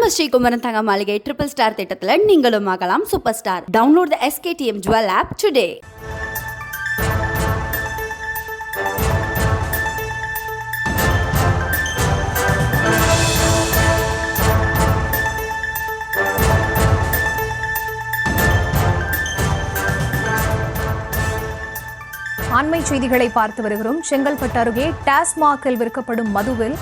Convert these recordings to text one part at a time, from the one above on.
நம்ம ஸ்ரீகுமரன் தங்க மாளிகை ட்ரிபிள் ஸ்டார் திட்டத்துல நீங்களும் ஆகலாம் super star. Download the SKTM Jewel app today. அண்மை செய்திகளை பார்த்து வருகிறோம். செங்கல்பட்டு அருகே டாஸ்மாகில் விற்கப்படும் மதுவில்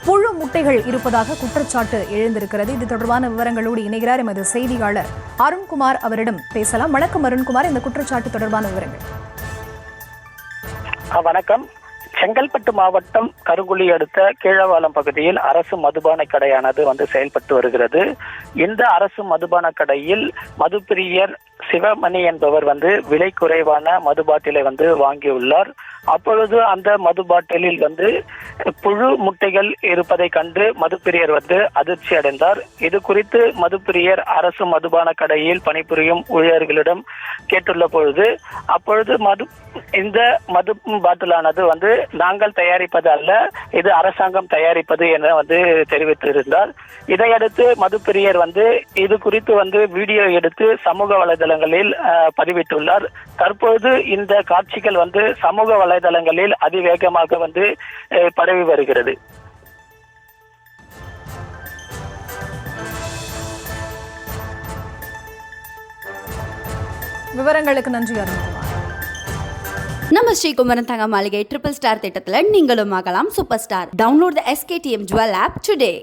புழு முட்டைகள் இருப்பதாக குற்றச்சாட்டு எழுந்திருக்கிறது. இது தொடர்பான விவரங்களோடு இணைகிறார் எமது செய்தியாளர் அருண்குமார். அவரிடம் பேசலாம். வணக்கம் அருண்குமார், இந்த குற்றச்சாட்டு தொடர்பான விவரங்கள். வணக்கம். செங்கல்பட்டு மாவட்டம் கருங்குழி அடுத்த கீழவாலம் பகுதியில் அரசு மதுபான கடையானது செயல்பட்டு வருகிறது. இந்த அரசு மதுபான கடையில் மதுப்பிரியர் சிவமணி என்பவர் விலை குறைவான மது பாட்டிலை வாங்கியுள்ளார். அப்பொழுது அந்த மது பாட்டிலில் புழு முட்டைகள் இருப்பதை கண்டு மதுப்பிரியர் அதிர்ச்சி அடைந்தார். இது குறித்து மதுப்பிரியர் அரசு மதுபான கடையில் பணிபுரியும் ஊழியர்களிடம் கேட்டுள்ள பொழுது இந்த மது பாட்டிலானது நாங்கள் தயாரிப்பது அல்ல, இது அரசாங்கம் தயாரிப்பது என தெரிவித்திருந்தார். இதையடுத்து மதுப்பிரியர் இது குறித்து வீடியோ எடுத்து சமூக வலைதளங்களில் பதிவிட்டுள்ளார். தற்போது இந்த காட்சிகள் சமூக வலைதளங்களில் அதிவேகமாக பரவி வருகிறது. விவரங்களுக்கு நன்றி அருண்குமார். நம்ம ஸ்ரீகுமரன் தங்க மாளிகை ட்ரிபிள் ஸ்டார் திட்டத்துல நீங்களும் ஆகலாம் super star. Download the SKTM Jewel app today.